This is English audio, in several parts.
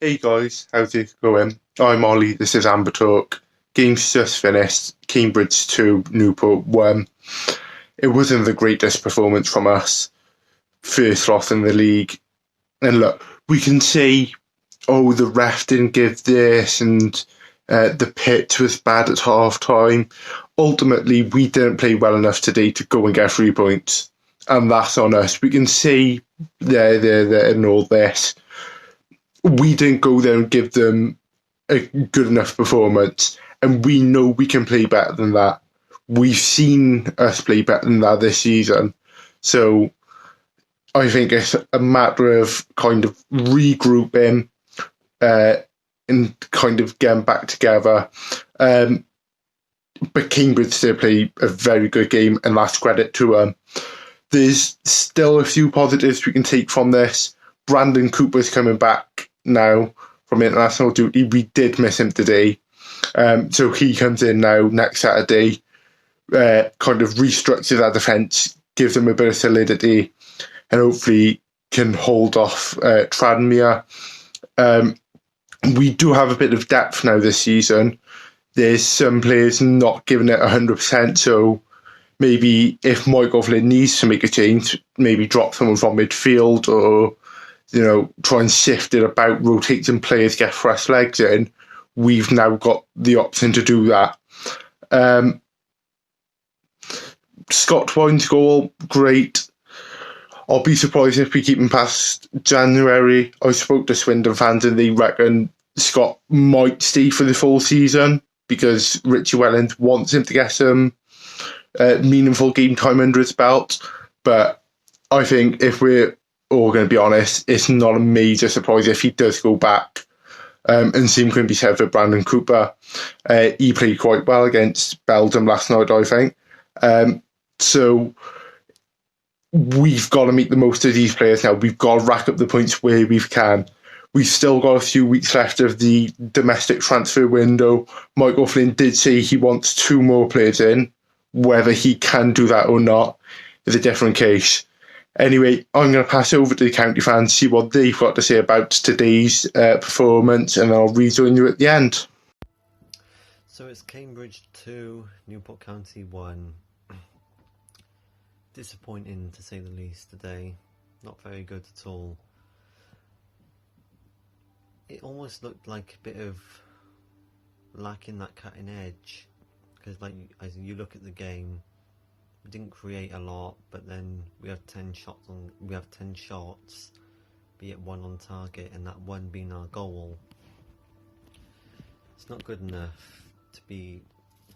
Hey guys, how's it going? I'm Ollie, this is Amber Talk. Game's just finished. Cambridge 2, Newport 1. It wasn't the greatest performance from us. First loss in the league. And look, we can say, oh, the ref didn't give this and the pitch was bad at half time. Ultimately, we didn't play well enough today to go and get 3 points. And that's on us. We can say there, and all this. We didn't go there and give them a good enough performance, and we know we can play better than that. We've seen us play better than that this season, so I think it's a matter of kind of regrouping and kind of getting back together. But Cambridge still play a very good game, and that's credit to them. There's still a few positives we can take from this. Brandon Cooper's coming back now from international duty. We did miss him today. So he comes in now next Saturday, kind of restructures our defence, gives them a bit of solidity, and hopefully can hold off Tranmere. We do have a bit of depth now this season. There's some players not giving it 100%, so maybe if Michael Flynn needs to make a change, maybe drop someone from midfield or try and shift it about, rotate some players, get fresh legs in. We've now got the option to do that. Scott Twine's goal, great. I'll be surprised if we keep him past January. I spoke to Swindon fans and they reckon Scott might stay for the full season because Richie Welland wants him to get some meaningful game time under his belt. But I think if we're all going to be honest, it's not a major surprise if he does go back. And same can be said for Brandon Cooper. He played quite well against Belgium last night, I think. So we've got to make the most of these players now. We've got to rack up the points where we can. We've still got a few weeks left of the domestic transfer window. Michael Flynn did say he wants 2 more players in. Whether he can do that or not is a different case. Anyway, I'm going to pass over to the county fans, see what they've got to say about today's performance, and I'll rejoin you at the end. So it's Cambridge 2, Newport County 1. Disappointing to say the least today. Not very good at all. It almost looked like a bit of lacking that cutting edge. Because as you look at the game, we didn't create a lot, but then we have 10 shots, be it 1 on target, and that 1 being our goal. It's not good enough, to be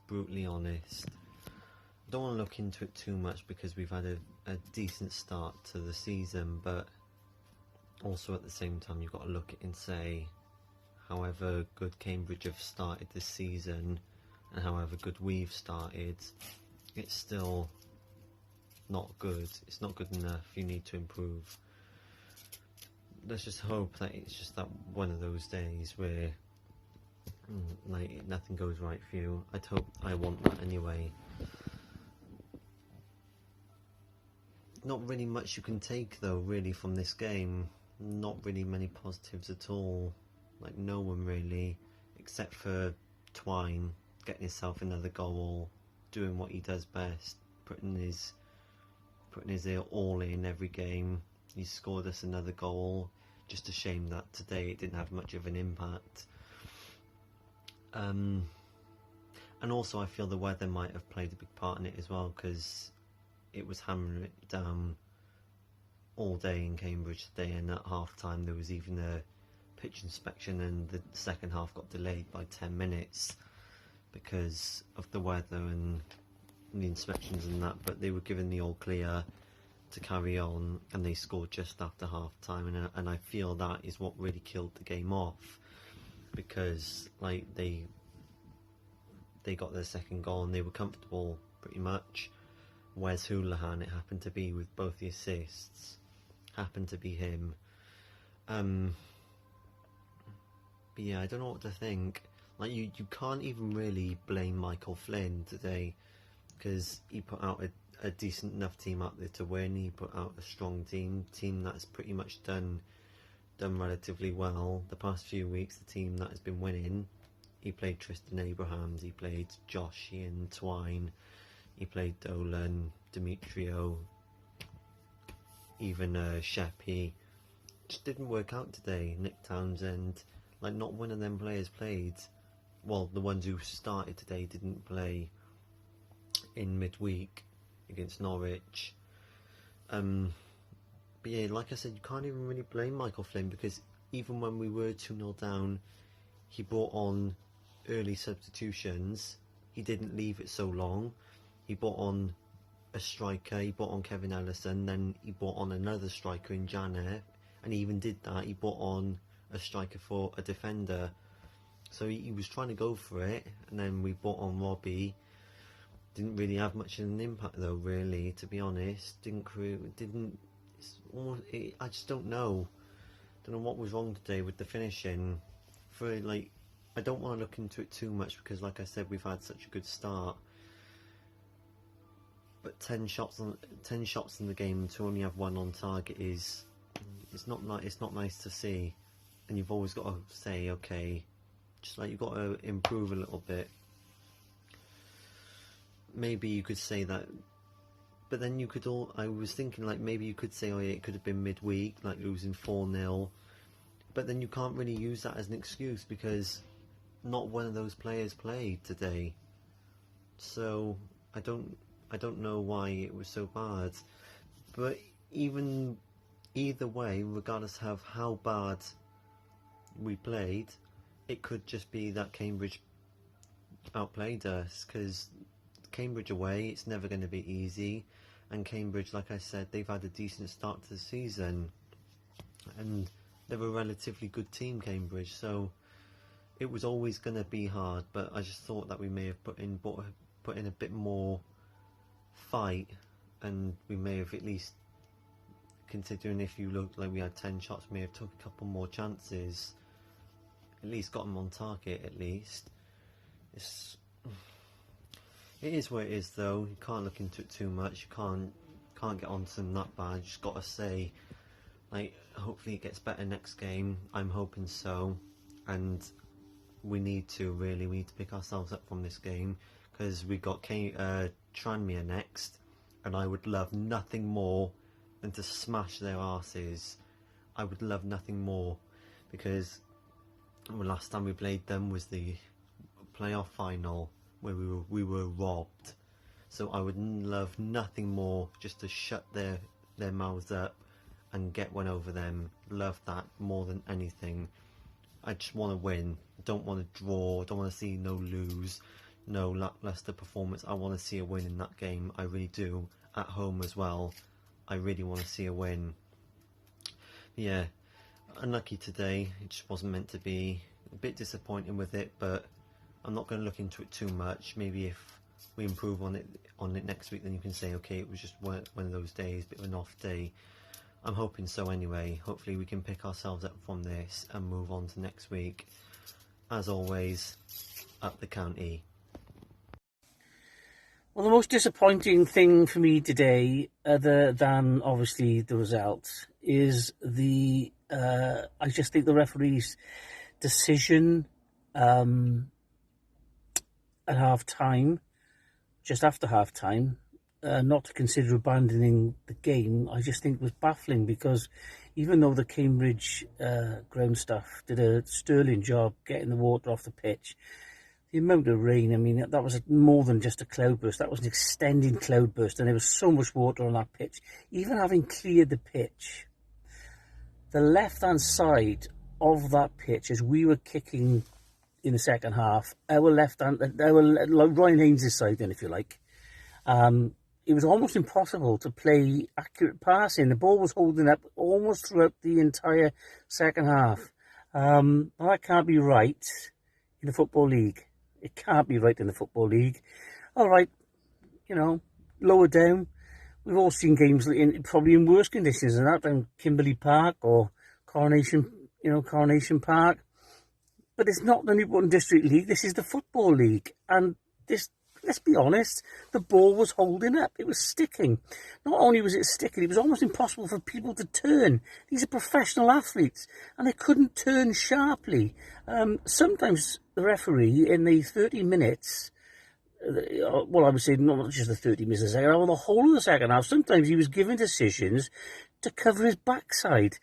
brutally honest. I don't want to look into it too much because we've had a decent start to the season, but also at the same time you've got to look at it and say, however good Cambridge have started this season and however good we've started, it's still not good. It's not good enough. You need to improve. Let's just hope that it's just that one of those days where nothing goes right for you. I want that anyway. Not really much you can take though really from this game. Not really many positives at all. No one really, except for Twine getting himself another goal, doing what he does best, putting his all in every game. He scored us another goal. Just a shame that today it didn't have much of an impact. And also I feel the weather might have played a big part in it as well, because it was hammering it down all day in Cambridge today, and at half time there was even a pitch inspection and the second half got delayed by 10 minutes because of the weather and the inspections and that, but they were given the all clear to carry on and they scored just after half time, and I feel that is what really killed the game off, because they got their second goal and they were comfortable pretty much. Wes Houlihan, it happened to be, with both the assists, happened to be him. But yeah, I don't know what to think. You can't even really blame Michael Flynn today, because he put out a decent enough team out there to win. He put out a strong team that's pretty much done done relatively well the past few weeks. The team that has been winning, he played Tristan Abrahams, he played Josh Ian Twine, he played Dolan, Demetrio, even Sheppy. Just didn't work out today. Nick Townsend, like, not one of them players played. Well, the ones who started today didn't play in midweek against Norwich. But yeah, like I said, you can't even really blame Michael Flynn, because even when we were 2-0 down, he brought on early substitutions. He didn't leave it so long. He brought on a striker, he brought on Kevin Ellison, then he brought on another striker in Janet, and he even did that. He brought on a striker for a defender. So he was trying to go for it, and then we brought on Robbie. Didn't really have much of an impact though, really, to be honest. I just don't know. Don't know what was wrong today with the finishing. I don't want to look into it too much, because like I said, we've had such a good start. But 10 shots in the game to only have one on target it's not nice to see. And you've always got to say, okay, just like you've got to improve a little bit. Maybe you could say that, but then you could I was thinking, like, maybe you could say, oh yeah, it could have been midweek, like losing 4-0. But then you can't really use that as an excuse, because not one of those players played today. So I don't know why it was so bad. But either way, regardless of how bad we played, it could just be that Cambridge outplayed us, because Cambridge away, it's never going to be easy. And Cambridge, like I said, they've had a decent start to the season, and they're a relatively good team, Cambridge, so it was always going to be hard. But I just thought that we may have put in a bit more fight, and we may have, at least considering if you look like we had 10 shots, may have took a couple more chances, at least got them on target. At least it is what it is though. You can't look into it too much. You can't get onto them that bad. You just got to say, like, hopefully it gets better next game. I'm hoping so, and we need to pick ourselves up from this game, because we got Tranmere next, and I would love nothing more than to smash their arses. I would love nothing more, because the last time we played them was the playoff final, where we were robbed. So I would love nothing more just to shut their mouths up and get one over them. Love that more than anything. I just want to win. Don't want to draw. Don't want to see no lose, no lackluster performance. I want to see a win in that game. I really do. At home as well, I really want to see a win. Yeah, unlucky today. It just wasn't meant to be. A bit disappointing with it, but I'm not going to look into it too much. Maybe if we improve on it next week, then you can say, okay, it was just one of those days, bit of an off day. I'm hoping so anyway. Hopefully we can pick ourselves up from this and move on to next week. As always, up the county. Well, the most disappointing thing for me today, other than obviously the result, is I just think the referee's decision at half-time, just after half-time, not to consider abandoning the game, I just think was baffling, because even though the Cambridge ground staff did a sterling job getting the water off the pitch, the amount of rain, I mean, that was more than just a cloudburst. That was an extended cloudburst, and there was so much water on that pitch. Even having cleared the pitch, the left-hand side of that pitch, as we were kicking in the second half, our Ryan Haynes' side, then, if you like, it was almost impossible to play accurate passing. The ball was holding up almost throughout the entire second half. That can't be right in the Football League. It can't be right in the Football League. All right, lower down. We've all seen games probably in worse conditions than that, down Kimberley Park or Coronation Park. But it's not the Newport District League. This is the Football League, and this let's be honest, the ball was holding up. It was sticking. Not only was it sticking, it was almost impossible for people to turn. These are professional athletes, and they couldn't turn sharply. Sometimes the referee, in the 30 minutes, well, I would say not just the 30 minutes of the second half, the whole of the second half, sometimes he was giving decisions to cover his backside,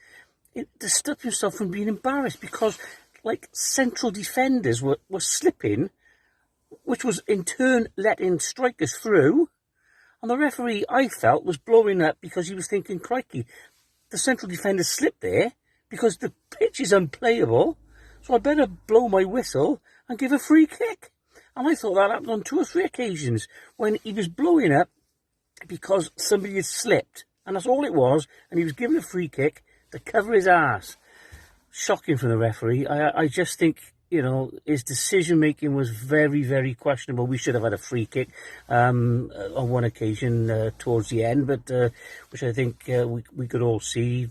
to stop himself from being embarrassed, because like central defenders were slipping, which was in turn letting strikers through, and the referee, I felt, was blowing up because he was thinking, crikey, the central defenders slipped there because the pitch is unplayable, so I better blow my whistle and give a free kick. And I thought that happened on 2 or 3 occasions when he was blowing up because somebody had slipped, and that's all it was, and he was given a free kick to cover his arse. Shocking from the referee. I just think, his decision-making was very, very questionable. We should have had a free kick on one occasion towards the end, but which I think we could all see.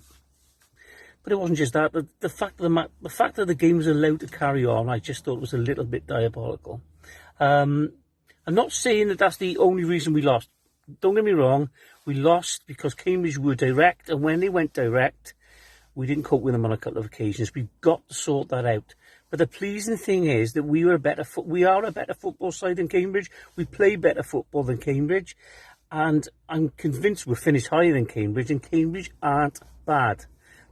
But it wasn't just that. The fact that the game was allowed to carry on, I just thought was a little bit diabolical. I'm not saying that that's the only reason we lost. Don't get me wrong. We lost because Cambridge were direct, and when they went direct, we didn't cope with them on a couple of occasions. We've got to sort that out. But the pleasing thing is that we are a better football side than Cambridge. We play better football than Cambridge. And I'm convinced we'll finish higher than Cambridge. And Cambridge aren't bad.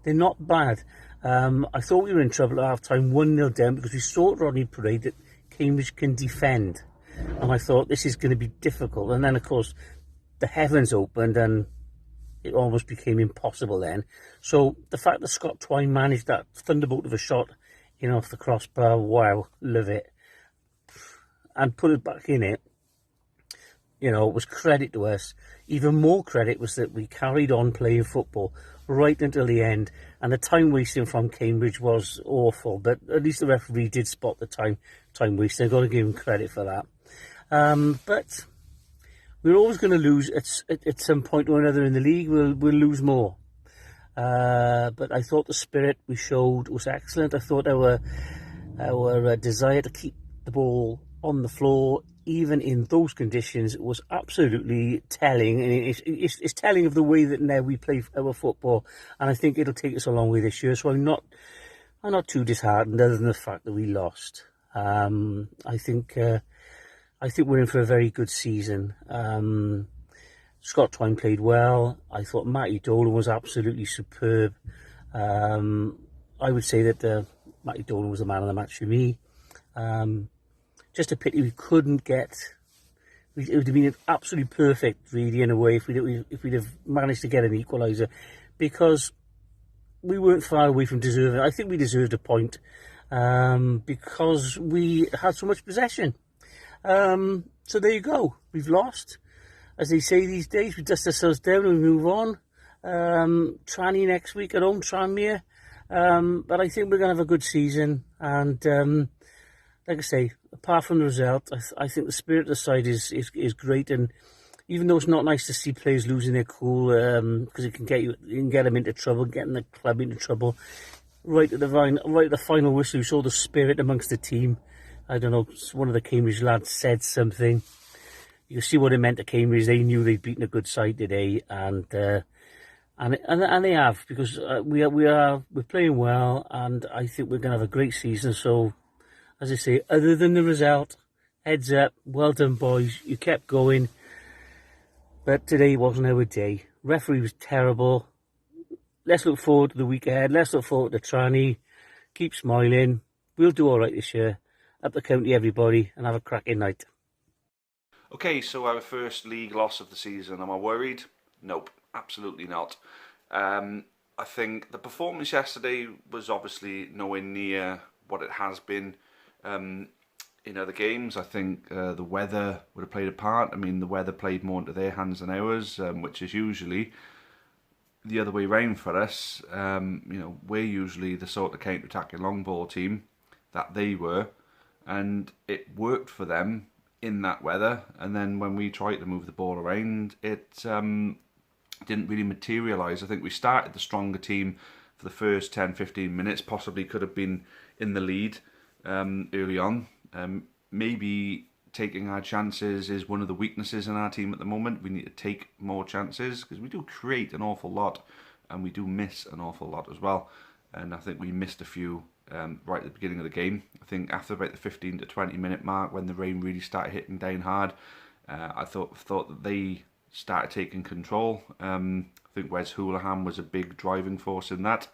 They're not bad. I thought we were in trouble at half-time, 1-0 down, because we saw at Rodney Parade that Cambridge can defend. And I thought this is going to be difficult. And then, of course, the heavens opened and it almost became impossible then. So the fact that Scott Twine managed that thunderbolt of a shot off the crossbar, wow, love it. And put it back in it, was credit to us. Even more credit was that we carried on playing football right until the end. And the time wasting from Cambridge was awful, but at least the referee did spot the time wasting. I've got to give him credit for that. But we're always going to lose at some point or another in the league. We'll lose more. But I thought the spirit we showed was excellent. I thought our desire to keep the ball on the floor, even in those conditions, was absolutely telling. And it's telling of the way that now we play our football. And I think it'll take us a long way this year. So I'm not too disheartened, other than the fact that we lost. I think we're in for a very good season. Scott Twine played well. I thought Matty Dolan was absolutely superb. I would say that Matty Dolan was the man of the match for me. Just a pity we couldn't get. It would have been absolutely perfect, really, in a way, if we'd have managed to get an equaliser, because we weren't far away from deserving. I think we deserved a point because we had so much possession. So there you go. We've lost. As they say these days, we dust ourselves down and we move on. Tranny next week at home, Tranmere. But I think we're going to have a good season. And like I say, apart from the result, I think the spirit of the side is great. And even though it's not nice to see players losing their cool, because it can get them into trouble, getting the club into trouble. Right at the final whistle, you saw the spirit amongst the team. I don't know, one of the Cambridge lads said something. You see what it meant to Cambridge. They knew they'd beaten a good side today, and they have, because we're playing well, and I think we're going to have a great season. So, as I say, other than the result, heads up, well done, boys. You kept going, but today wasn't our day. Referee was terrible. Let's look forward to the week ahead. Let's look forward to Tranny. Keep smiling. We'll do all right this year. Up the county, everybody, and have a cracking night. Okay, so our first league loss of the season. Am I worried? Nope, absolutely not. I think the performance yesterday was obviously nowhere near what it has been in other games. I think the weather would have played a part. I mean, the weather played more into their hands than ours, which is usually the other way round for us. We're usually the sort of counter-attacking long ball team that they were, and it worked for them in that weather. And then when we tried to move the ball around, it didn't really materialise. I think we started the stronger team for the first 10-15 minutes, possibly could have been in the lead early on. Maybe taking our chances is one of the weaknesses in our team at the moment. We need to take more chances because we do create an awful lot and we do miss an awful lot as well. And I think we missed a few right at the beginning of the game. I think after about the 15 to 20 minute mark, when the rain really started hitting down hard, I thought that they started taking control. I think Wes Hoolahan was a big driving force in that.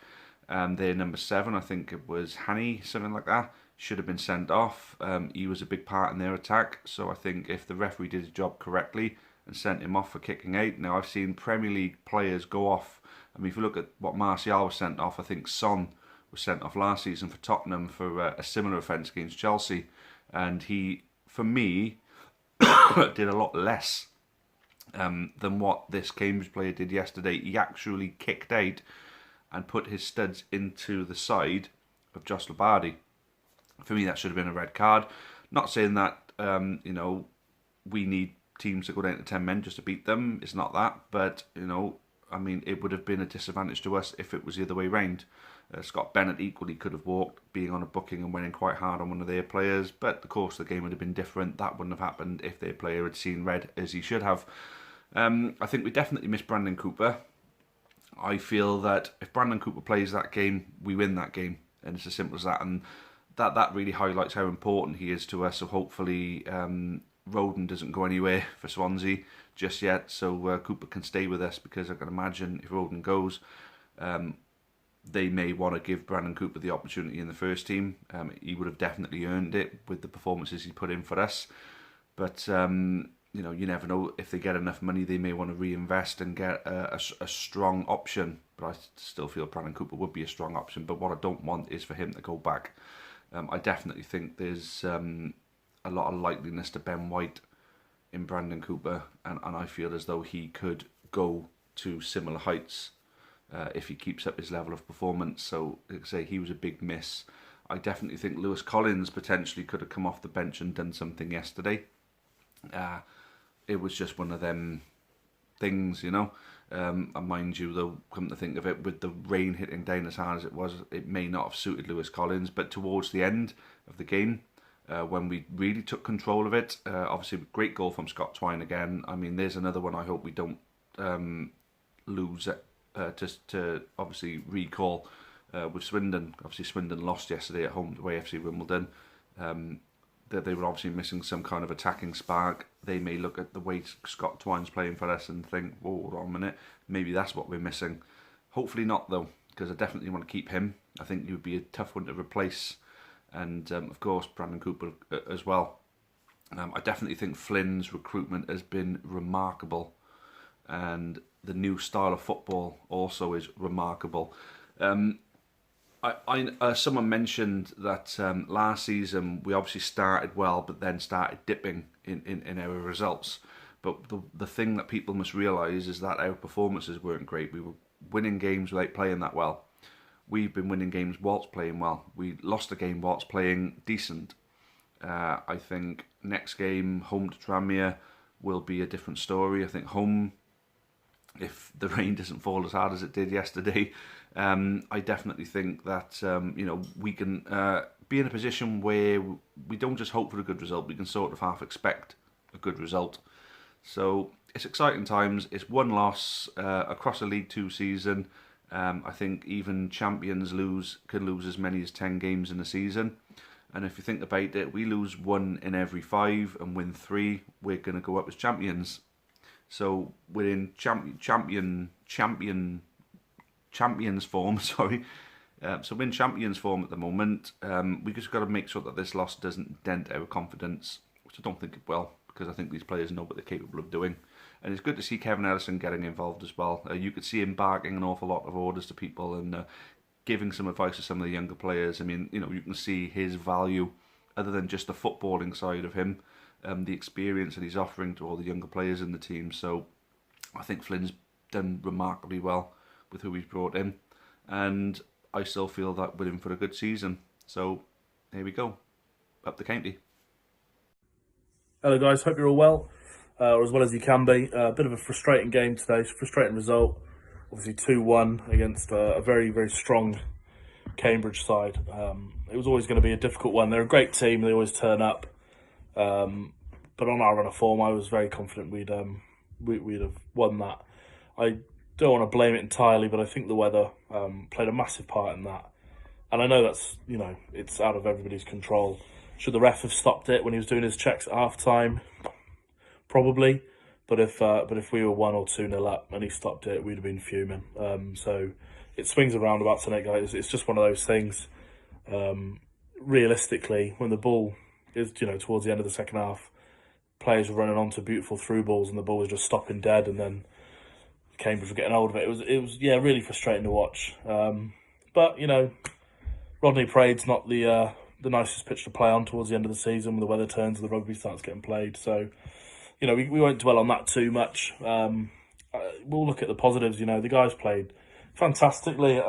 Their number 7, I think it was Hanny, something like that, should have been sent off. He was a big part in their attack, so I think if the referee did his job correctly and sent him off for kicking out. Now, I've seen Premier League players go off. I mean, if you look at what Martial was sent off, I think Son was sent off last season for Tottenham for a similar offence against Chelsea, and he, for me, did a lot less than what this Cambridge player did yesterday. He actually kicked out and put his studs into the side of Josh Labardi. For me, that should have been a red card. Not saying that we need teams to go down to 10 men just to beat them. It's not that, but I mean, it would have been a disadvantage to us if it was the other way round. Scott Bennett equally could have walked, being on a booking and winning quite hard on one of their players, but the course of the game would have been different. That wouldn't have happened if their player had seen red, as he should have. I think we definitely missed Brandon Cooper. I feel that if Brandon Cooper plays that game, we win that game, and it's as simple as that. And that really highlights how important he is to us. So hopefully REUBEN doesn't go anywhere for Swansea just yet, so Cooper can stay with us, because I can imagine if REUBEN goes, they may want to give Brandon Cooper the opportunity in the first team. He would have definitely earned it with the performances he put in for us. But you never know, if they get enough money, they may want to reinvest and get a strong option. But I still feel Brandon Cooper would be a strong option. But what I don't want is for him to go back. I definitely think there's a lot of likeliness to Ben White in Brandon Cooper, and I feel as though he could go to similar heights if he keeps up his level of performance. So, like I say, he was a big miss. I definitely think Lewis Collins potentially could have come off the bench and done something yesterday. It was just one of them things, and mind you, though, come to think of it, with the rain hitting down as hard as it was, it may not have suited Lewis Collins. But towards the end of the game, when we really took control of it, obviously great goal from Scott Twine again. I mean, there's another one I hope we don't lose to obviously recall with Swindon. Obviously Swindon lost yesterday at home to AFC Wimbledon. That they were obviously missing some kind of attacking spark. They may look at the way Scott Twine's playing for us and think, "Oh, hold on a minute, maybe that's what we're missing." Hopefully not, though, because I definitely want to keep him. I think he would be a tough one to replace, and of course Brandon Cooper as well. I definitely think Flynn's recruitment has been remarkable, and the new style of football also is remarkable. Someone mentioned that last season we obviously started well, but then started dipping in our results. But the thing that people must realise is that our performances weren't great. We were winning games without playing that well. We've been winning games whilst playing well. We lost a game whilst playing decent. I think next game, home to Tranmere, will be a different story. I think home, if the rain doesn't fall as hard as it did yesterday, I definitely think that we can be in a position where we don't just hope for a good result, we can sort of half expect a good result. So it's exciting times. It's one loss across a League 2 season. I think even champions can lose as many as 10 games in a season. And if you think about it, we lose 1 in every 5 and win 3, we're going to go up as champions. So we're in champions form, sorry. So we're in champions form at the moment. We just got to make sure that this loss doesn't dent our confidence, which I don't think it will, because I think these players know what they're capable of doing. And it's good to see Kevin Ellison getting involved as well. You could see him barking an awful lot of orders to people and giving some advice to some of the younger players. I mean, you can see his value, other than just the footballing side of him, the experience that he's offering to all the younger players in the team. So I think Flynn's done remarkably well with who he's brought in, and I still feel that we're in for a good season. So here we go, up the county. Hello guys, hope you're all well, or as well as you can be. A bit of a frustrating game today, frustrating result. Obviously 2-1 against a very, very strong Cambridge side. It was always going to be a difficult one. They're a great team, they always turn up. But on our run of form, I was very confident we'd have won that. I don't want to blame it entirely, but I think the weather played a massive part in that. And I know that's, it's out of everybody's control. Should the ref have stopped it when he was doing his checks at half time? Probably. But if we were 1 or 2-0 up and he stopped it, we'd have been fuming. So it swings and roundabouts, and it's just one of those things. Realistically, when the ball is, towards the end of the second half, players were running onto beautiful through balls and the ball was just stopping dead, and then Cambridge were getting hold of it. It was really frustrating to watch. But Rodney Parade's not the nicest pitch to play on towards the end of the season when the weather turns and the rugby starts getting played. So, we won't dwell on that too much. We'll look at the positives. The guys played fantastically.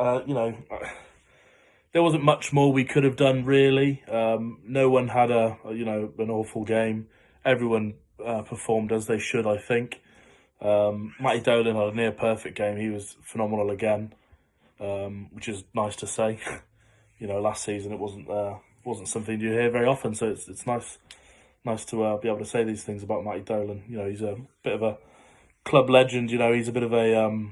There wasn't much more we could have done, really. No one had an awful game. Everyone performed as they should, I think. Matty Dolan had a near perfect game. He was phenomenal again, which is nice to say. Last season it wasn't something you hear very often, so it's nice to be able to say these things about Matty Dolan. He's a bit of a club legend. He's a bit of a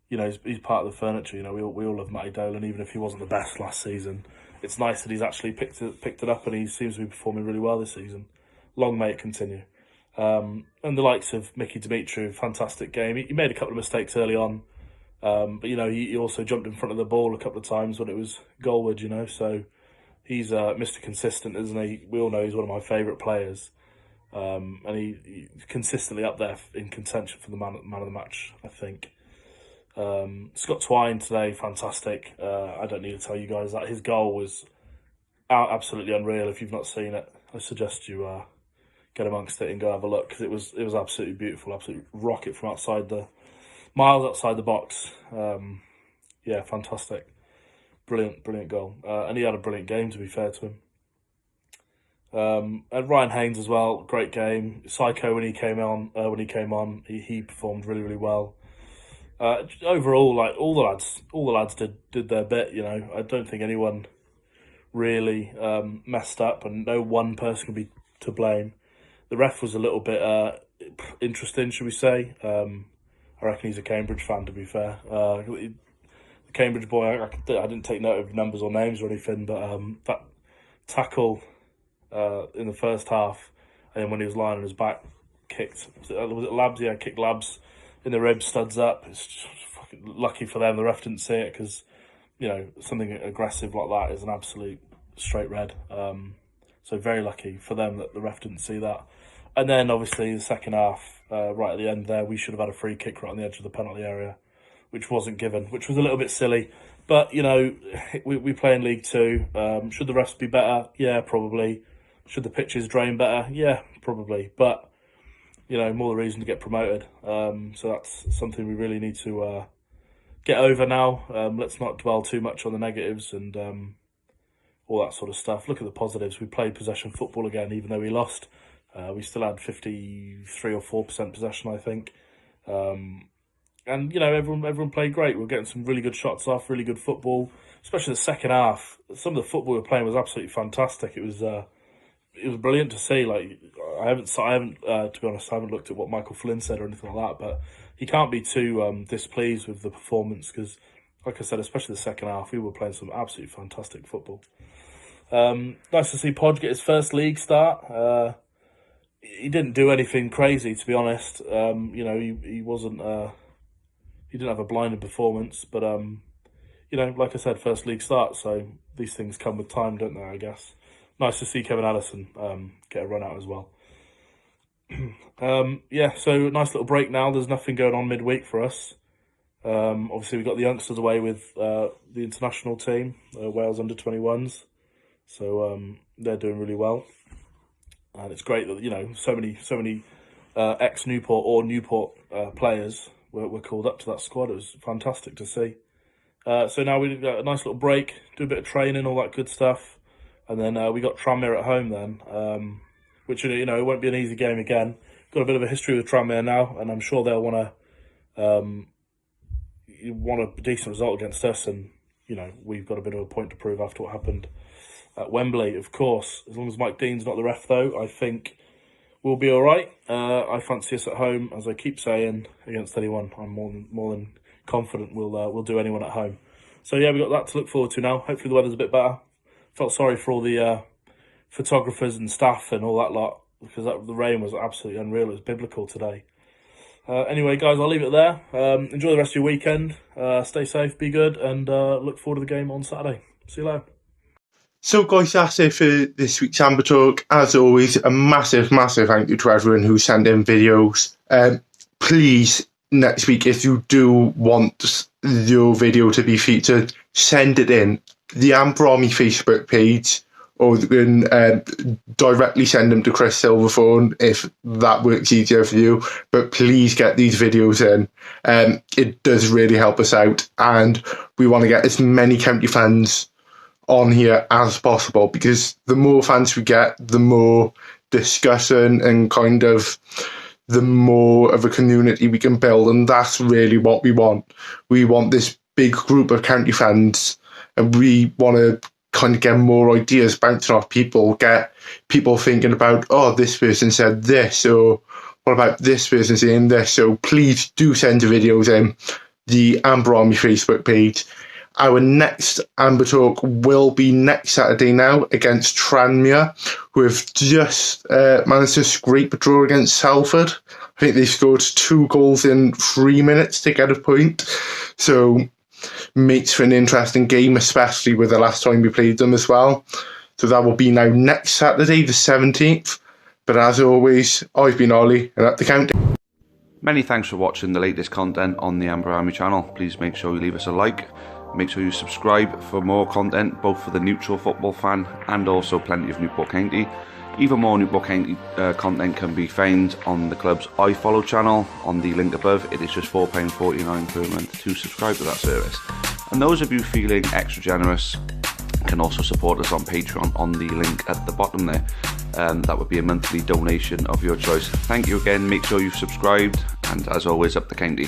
he's part of the furniture. We all love Matty Dolan, even if he wasn't the best last season. It's nice that he's actually picked it up, and he seems to be performing really well this season. Long may it continue. And the likes of Mickey Dimitri, fantastic game. He made a couple of mistakes early on, but he also jumped in front of the ball a couple of times when it was goalward. So he's Mr. Consistent, isn't he? We all know he's one of my favourite players, and he's consistently up there in contention for the man of the match, I think. Scott Twine today, fantastic. I don't need to tell you guys that his goal was absolutely unreal. If you've not seen it, I suggest you get amongst it and go have a look, because it was absolutely beautiful, absolute rocket from miles outside the box. Fantastic, brilliant goal, and he had a brilliant game, to be fair to him. And Ryan Haynes as well, great game. Psycho when he came on, he performed really, really well. Overall, all the lads did their bit. I don't think anyone really messed up, and no one person can be to blame. The ref was a little bit interesting, should we say? I reckon he's a Cambridge fan, to be fair. The Cambridge boy, I didn't take note of numbers or names or anything, but that tackle in the first half, and then when he was lying on his back, was it Labs? Yeah, kicked Labs in the ribs, studs up. It's just fucking lucky for them the ref didn't see it, because something aggressive like that is an absolute straight red. So very lucky for them that the ref didn't see that. And then obviously the second half, right at the end there, we should have had a free kick right on the edge of the penalty area, which wasn't given, which was a little bit silly. But we play in League Two. Should the refs be better? Yeah, probably. Should the pitches drain better? Yeah, probably. But more the reason to get promoted. So that's something we really need to get over now. Let's not dwell too much on the negatives and all that sort of stuff. Look at the positives. We played possession football again, even though we lost. We still had 53 or 4% possession, I think. And everyone played great. We were getting some really good shots off, really good football, especially the second half. Some of the football we were playing was absolutely fantastic. It was brilliant to see. I haven't to be honest, I haven't looked at what Michael Flynn said or anything like that, but he can't be too displeased with the performance, because, like I said, especially the second half, we were playing some absolutely fantastic football. Nice to see Podge get his first league start. He didn't do anything crazy, to be honest. He wasn't. He didn't have a blinding performance, but like I said, first league start, so these things come with time, don't they? I guess. Nice to see Kevin Allison get a run out as well. So nice little break now. There's nothing going on midweek for us. Obviously, we've got the youngsters away with the international team, Wales under-21s. So they're doing really well. And it's great that, so many ex-Newport or Newport players were called up to that squad. It was fantastic to see. So now we've got a nice little break, do a bit of training, all that good stuff. And then we got Tranmere at home then, which, it won't be an easy game again. Got a bit of a history with Tranmere now, and I'm sure they'll want a decent result against us. And, we've got a bit of a point to prove after what happened at Wembley, of course. As long as Mike Dean's not the ref, though, I think we'll be all right. I fancy us at home, as I keep saying, against anyone. I'm more than confident we'll do anyone at home. So yeah, we've got that to look forward to now. Hopefully the weather's a bit better. Felt sorry for all the photographers and staff and all that lot, because the rain was absolutely unreal. It was biblical today. Anyway, guys, I'll leave it there. Enjoy the rest of your weekend. Stay safe, be good, and look forward to the game on Saturday. See you later. So guys, that's it for this week's Amber Talk. As always, a massive thank you to everyone who sent in videos. Please, next week, if you do want your video to be featured, send it in. The Amber Army Facebook page, or you can directly send them to Chris Silverthorne if that works easier for you. But please get these videos in. It does really help us out, and we want to get as many county fans on here as possible, because the more fans we get, the more discussion and kind of the more of a community we can build, and that's really what we want. We want this big group of county fans, and we want to kind of get more ideas bouncing off people, get people thinking about, oh, this person said this, or what about this person saying this? So please do send your videos in the Amber Army Facebook page. Our next Amber Talk will be next Saturday now against Tranmere, who have just managed to scrape a draw against Salford. I think they scored 2 goals in 3 minutes to get a point. So makes for an interesting game, especially with the last time we played them as well. So that will be now next Saturday, the 17th. But as always, I've been Ollie, and at the county. Many thanks for watching the latest content on the Amber Army channel. Please make sure you leave us a like. Make sure you subscribe for more content, both for the neutral football fan and also plenty of Newport County. Even more Newport County content can be found on the club's iFollow channel on the link above. It is just £4.49 per month to subscribe to that service. And those of you feeling extra generous can also support us on Patreon on the link at the bottom there. That would be a monthly donation of your choice. Thank you again, make sure you've subscribed, and as always, up the county.